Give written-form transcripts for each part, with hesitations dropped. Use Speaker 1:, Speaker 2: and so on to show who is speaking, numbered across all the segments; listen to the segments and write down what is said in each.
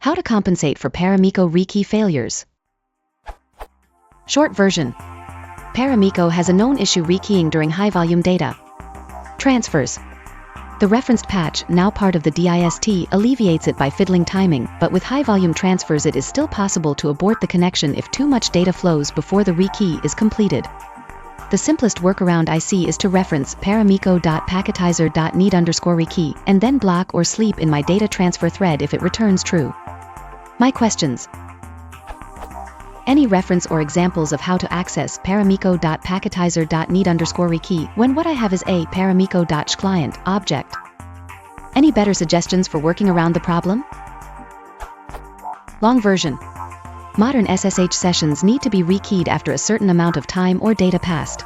Speaker 1: How to compensate for Paramiko Rekey failures. Short version. Paramiko has a known issue rekeying during high-volume data transfers. The referenced patch, now part of the dist, alleviates it by fiddling timing, but with high-volume transfers it is still possible to abort the connection if too much data flows before the rekey is completed. The simplest workaround I see is to reference paramiko.packetizer.need_rekey and then block or sleep in my data transfer thread if it returns true. My questions. Any reference or examples of how to access paramiko.packetizer.need_rekey when what I have is a paramiko.client object? Any better suggestions for working around the problem? Long version. Modern SSH sessions need to be rekeyed after a certain amount of time or data passed.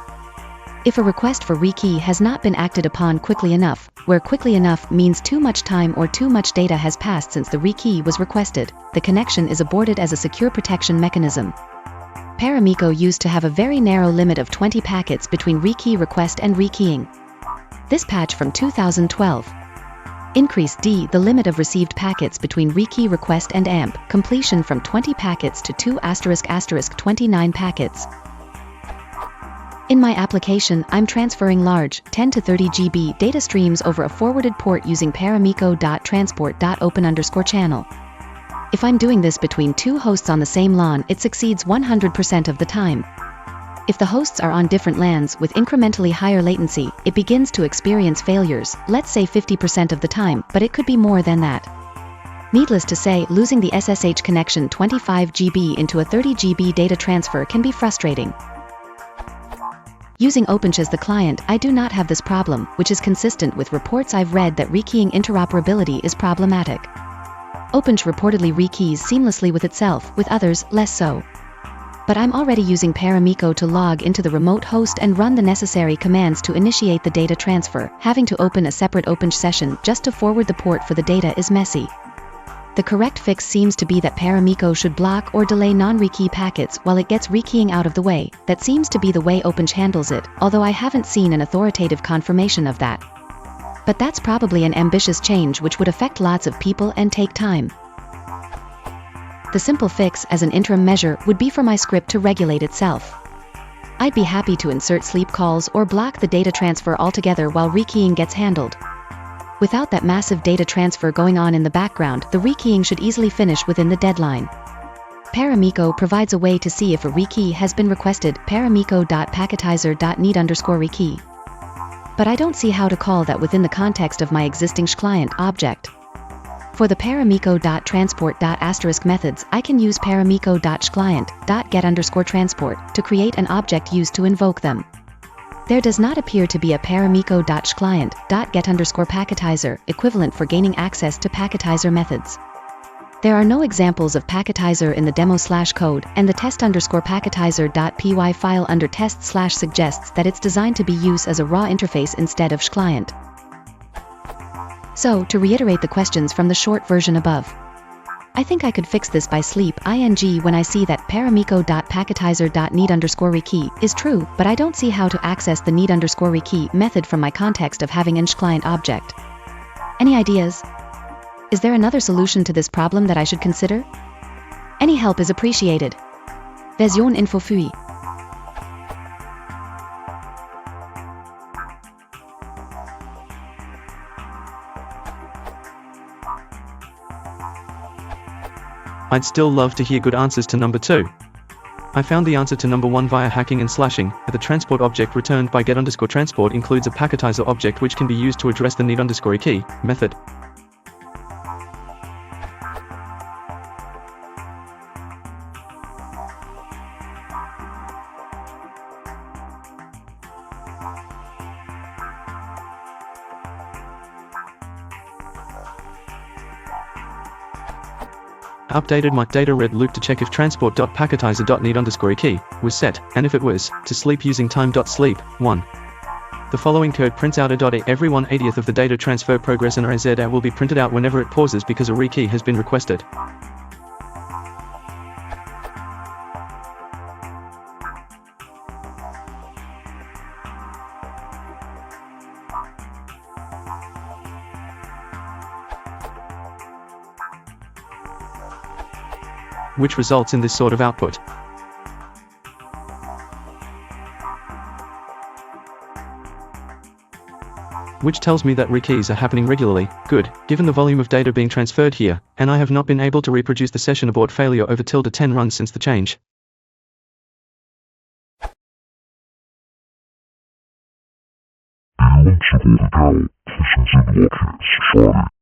Speaker 1: If a request for rekey has not been acted upon quickly enough, where quickly enough means too much time or too much data has passed since the rekey was requested, the connection is aborted as a secure protection mechanism. Paramiko used to have a very narrow limit of 20 packets between rekey request and rekeying. This patch from 2012 increased the limit of received packets between rekey request and AMP completion from 20 packets to 2**29 packets. In my application, I'm transferring large, 10 to 30 GB data streams over a forwarded port using paramiko.transport.open_channel. If I'm doing this between two hosts on the same LAN, it succeeds 100% of the time. If the hosts are on different LANs with incrementally higher latency, it begins to experience failures, let's say 50% of the time, but it could be more than that. Needless to say, losing the SSH connection 25 GB into a 30 GB data transfer can be frustrating. Using OpenSH as the client, I do not have this problem, which is consistent with reports I've read that rekeying interoperability is problematic. OpenSH reportedly rekeys seamlessly with itself, with others, less so. But I'm already using Paramiko to log into the remote host and run the necessary commands to initiate the data transfer. Having to open a separate OpenSH session just to forward the port for the data is messy. The correct fix seems to be that Paramiko should block or delay non-rekey packets while it gets rekeying out of the way. That seems to be the way OpenSH handles it, although I haven't seen an authoritative confirmation of that. But that's probably an ambitious change which would affect lots of people and take time. The simple fix as an interim measure would be for my script to regulate itself. I'd be happy to insert sleep calls or block the data transfer altogether while rekeying gets handled. Without that massive data transfer going on in the background, the rekeying should easily finish within the deadline. Paramiko provides a way to see if a rekey has been requested, paramiko.packetizer.need_rekey. But I don't see how to call that within the context of my existing client object. For the paramiko.transport.* methods, I can use paramiko.client.get_transport to create an object used to invoke them. There does not appear to be a paramiko.client.get_packetizer equivalent for gaining access to packetizer methods. There are no examples of packetizer in the demo/code, and the test_packetizer.py file under test/ suggests that it's designed to be used as a raw interface instead of client. So, to reiterate the questions from the short version above, I think I could fix this by sleep ing when I see that paramiko.packetizer.need_rekey is true, but I don't see how to access the need_rekey method from my context of having an client object. Any ideas? Is there another solution to this problem that I should consider? Any help is appreciated. Version info fui.
Speaker 2: I'd still love to hear good answers to number 2. I found the answer to number 1 via hacking and slashing. The transport object returned by get_transport includes a packetizer object which can be used to address the need_rekey method. Updated my data red loop to check if transport.packetizer.need_rekey was set, and if it was, to sleep using time.sleep. 1. The following code prints out a every 1/80th of the data transfer progress, and RZ will be printed out whenever it pauses because a rekey has been requested. which results in this sort of output. Which tells me that rekeys are happening regularly. Good, given the volume of data being transferred here, and I have not been able to reproduce the session abort failure over ~10 runs since the change.
Speaker 3: Do you want to hold it out? Sessions in lockets, sorry.